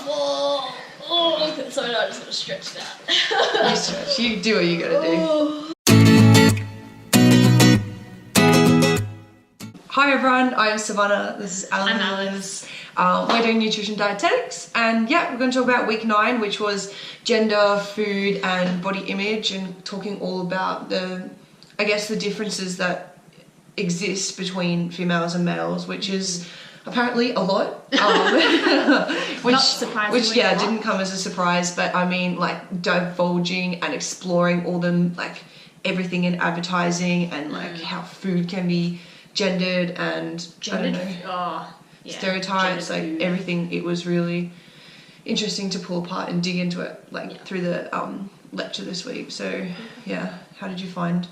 Sorry, no, I just got to stretch that. You stretch. You do what you gotta do. Hi everyone, I'm Savana. This is Alice. I'm Alice. We're doing nutrition dietetics, and yeah, we're going to talk about week 9, which was gender, food, and body image, and talking all about the differences that exist between females and males, which is apparently a lot. Which didn't come as a surprise, but I mean, like, divulging and exploring all them, like, everything in advertising and like how food can be gendered and I don't know, stereotypes, like food. Everything. It was really interesting to pull apart and dig into it, like through the lecture this week. So yeah, how did you find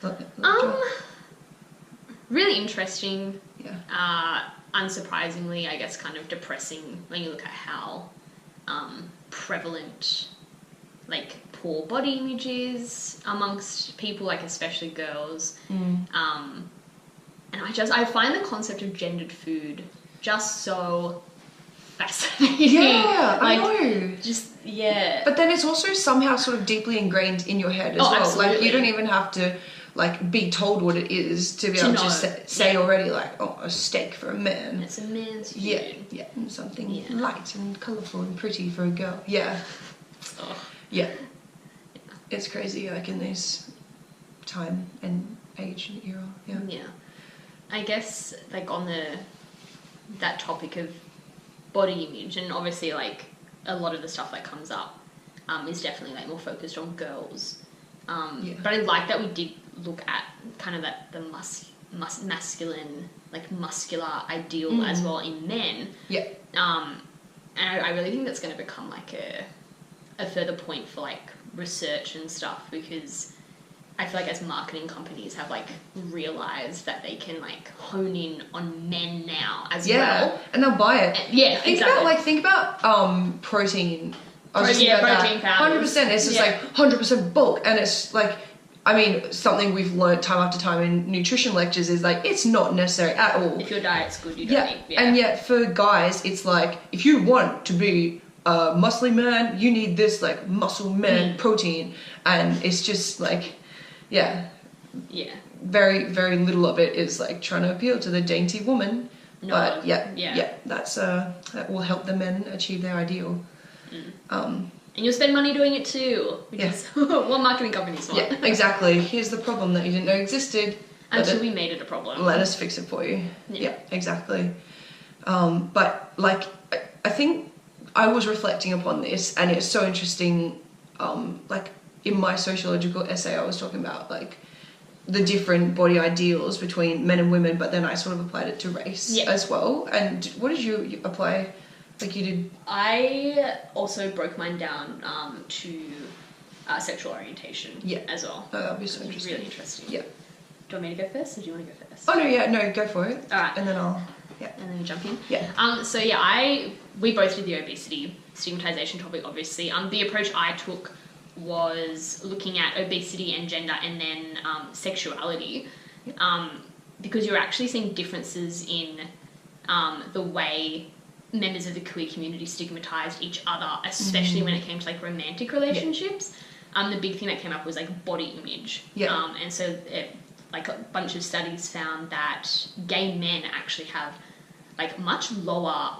the lecture? Really interesting. Yeah. Unsurprisingly, I guess kind of depressing when you look at how prevalent like poor body image is amongst people, like especially girls. And I find the concept of gendered food just so fascinating. Yeah, like, I know. But then it's also somehow sort of deeply ingrained in your head as well. Absolutely. Like, you don't even have to like be told what it is to be able to say already, like, oh, a steak for a man. It's a man's food. Yeah, and something light and colourful and pretty for a girl. Yeah. Yeah. It's crazy, like, in this time and age and era. Yeah. I guess, like, on that topic of body image, and obviously, like, a lot of the stuff that comes up is definitely, like, more focused on girls. But I like that we did look at kind of the masculine, like, muscular ideal as well in men. Yeah. And I really think that's going to become, like, a further point for, like, research and stuff, because I feel like as marketing companies have, like, realised that they can, like, hone in on men now as well. And they'll buy it. Think about protein. Protein powder. 100%. It's just like 100% bulk, and it's like, I mean, something we've learnt time after time in nutrition lectures is, like, it's not necessary at all. If your diet's good, you don't need. Yeah. And yet for guys, it's like, if you want to be a muscly man, you need this, like, muscle man protein, and it's just like, very, very little of it is, like, trying to appeal to the dainty woman. But that's that will help the men achieve their ideal. And you'll spend money doing it too, which is what marketing companies want. Yeah, exactly. Here's the problem that you didn't know existed. Until we made it a problem. Let us fix it for you. Yeah, exactly. But, like, I think I was reflecting upon this, and it's so interesting, like, in my sociological essay I was talking about, like, the different body ideals between men and women, but then I sort of applied it to race as well. And what did you apply? Like, you did? I also broke mine down to sexual orientation as well. Oh, that would be so interesting. Really interesting. Yeah. Do you want me to go first, or do you want to go first? Oh, no, go for it. All right. And then I'll... And then we jump in. Yeah. We both did the obesity stigmatization topic, obviously. The approach I took was looking at obesity and gender, and then sexuality, because you're actually seeing differences in the way members of the queer community stigmatized each other, especially when it came to, like, romantic relationships. The big thing that came up was, like, body image. And so like, a bunch of studies found that gay men actually have, like, much lower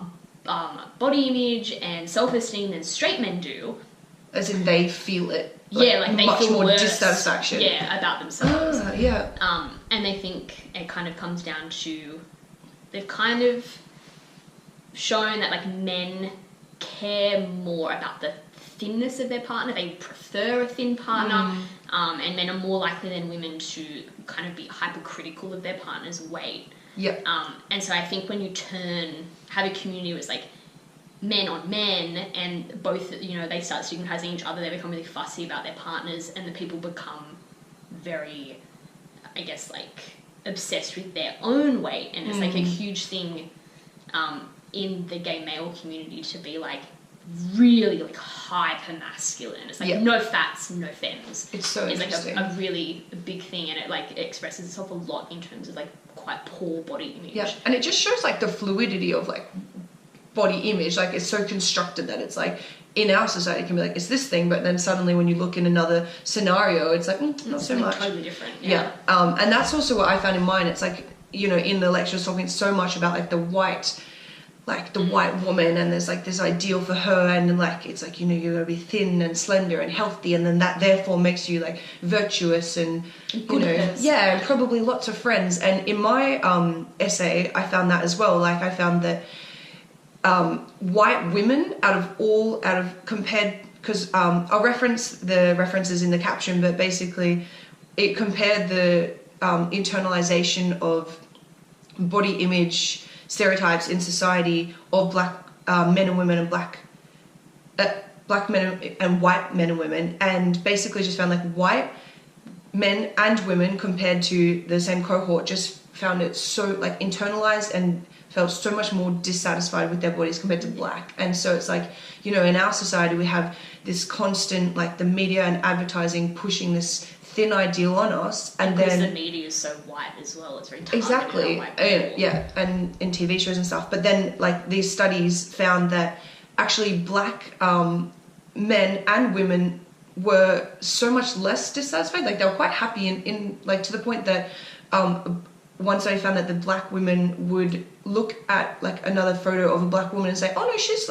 body image and self-esteem than straight men do. As in, they feel it. Like they much feel more worse, dissatisfaction. About themselves. And they think it kind of comes down to, they've kind of shown that, like, men care more about the thinness of their partner. They prefer a thin partner, and men are more likely than women to kind of be hypercritical of their partner's weight. And so I think when you have a community where it's, like, men on men, and both, you know, they start stigmatizing each other, they become really fussy about their partners, and the people become very, I guess, like, obsessed with their own weight. And it's like a huge thing in the gay male community to be, like, really, like, hyper masculine. It's like no fats, no femmes. It's so interesting. Like a really big thing, and it, like, it expresses itself a lot in terms of, like, quite poor body image. And it just shows, like, the fluidity of, like, body image, like it's so constructed that it's like in our society it can be like it's this thing, but then suddenly when you look in another scenario it's like not so much. Totally different. Yeah. And that's also what I found in mine. It's like, you know, in the lectures talking so much about like the white woman, and there's like this ideal for her, and like it's like, you know, you're gonna be thin and slender and healthy, and then that therefore makes you like virtuous and you know, and probably lots of friends. And in my essay I found that as well. Like I found that white women compared, because I'll reference the references in the caption, but basically it compared the internalization of body image stereotypes in society of black men and women and black men and white men and women, and basically just found like white men and women compared to the same cohort just found it so like internalized and felt so much more dissatisfied with their bodies compared to black. And so it's like, you know, in our society we have this constant, like the media and advertising pushing this thin ideal on us, and because then the media is so white as well, it's very targeted exactly on white people. yeah, and in TV shows and stuff. But then like these studies found that actually black men and women were so much less dissatisfied. Like they were quite happy in like to the point that one study found that the black women would look at like another photo of a black woman and say, oh no, she's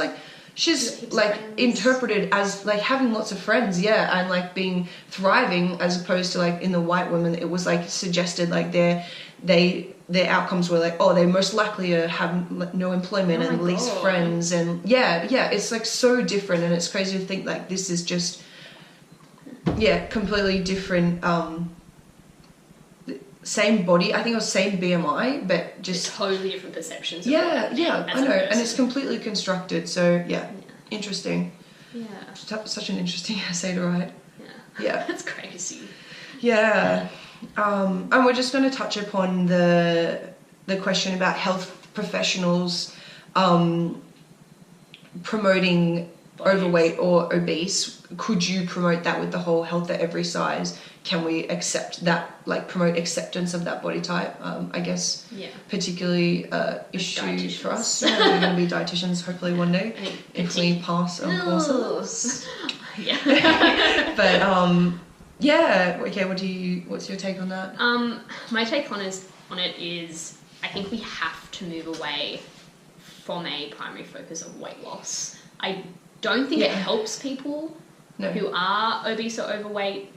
like interpreted as like having lots of friends, and like being thriving, as opposed to like in the white women it was like suggested like their outcomes were like, oh, they're most likely to have no employment and least friends, and it's like so different. And it's crazy to think like this is just completely different, same body, I think it was same BMI, but just totally different perceptions. I know, and it's completely constructed. So interesting. Yeah, such an interesting essay to write. That's crazy. And we're just going to touch upon the question about health professionals promoting overweight or obese. Could you promote that with the whole health at every size? Can we accept that, like promote acceptance of that body type? I guess particularly issue for us. We're going to be dietitians hopefully one day if we pass our courses. But okay, what's your take on that? My take on it is I think we have to move away from a primary focus of weight loss. I don't think it helps people who are obese or overweight.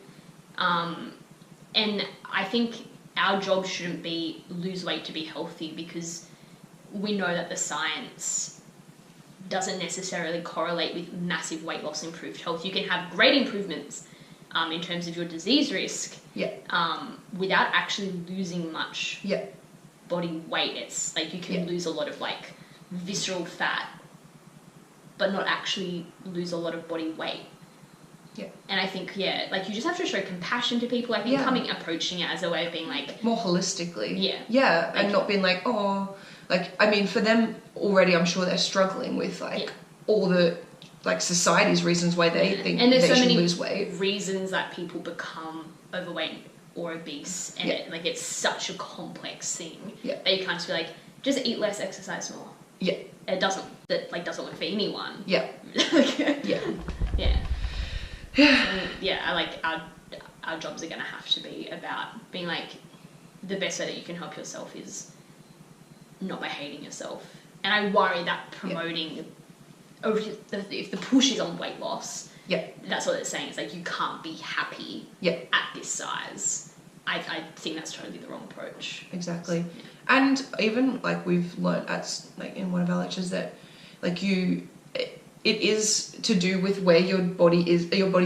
And I think our job shouldn't be lose weight to be healthy, because we know that the science doesn't necessarily correlate with massive weight loss and improved health. You can have great improvements in terms of your disease risk without actually losing much body weight. It's like you can lose a lot of like visceral fat but not actually lose a lot of body weight. And I think, like you just have to show compassion to people. I think approaching it as a way of being like... more holistically. Like, and not being like, oh... Like, I mean, for them already, I'm sure they're struggling with, like, all the, like, society's reasons why they think and there's they so should many lose weight. Reasons that people become overweight or obese. And it's such a complex thing. That you can't just be like, just eat less, exercise more. It doesn't work for anyone. I like our jobs are going to have to be about being like, the best way that you can help yourself is not by hating yourself. And I worry that promoting, if the push is on weight loss, that's what it's saying. It's like you can't be happy at this size. I think that's totally the wrong approach. Exactly. And even like we've learned in one of our lectures that like it is to do with where your body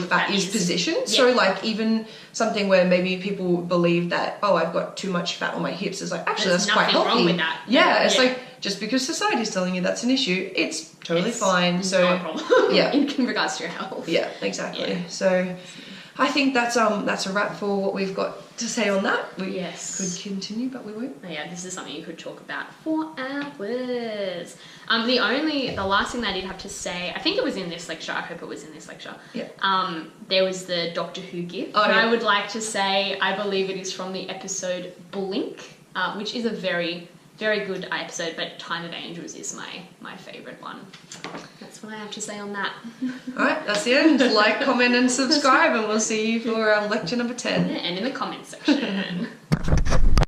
fat is positioned. So like even something where maybe people believe that, oh, I've got too much fat on my hips, is like, actually that's quite healthy. Wrong with that. It's like, just because society's telling you that's an issue, it's totally fine. So not a problem. in regards to your health. Exactly. So I think that's a wrap for what we've got to say on that. We could continue, but we won't. This is something you could talk about for hours. The last thing that I did have to say, I think it was in this lecture, I hope it was in this lecture. There was the Doctor Who gif. I would like to say, I believe it is from the episode Blink, which is a very, very good episode, but Time of Angels is my favourite one. That's what I have to say on that. Alright, that's the end. Like, comment and subscribe, and we'll see you for lecture number 10. Yeah, and in the comments section.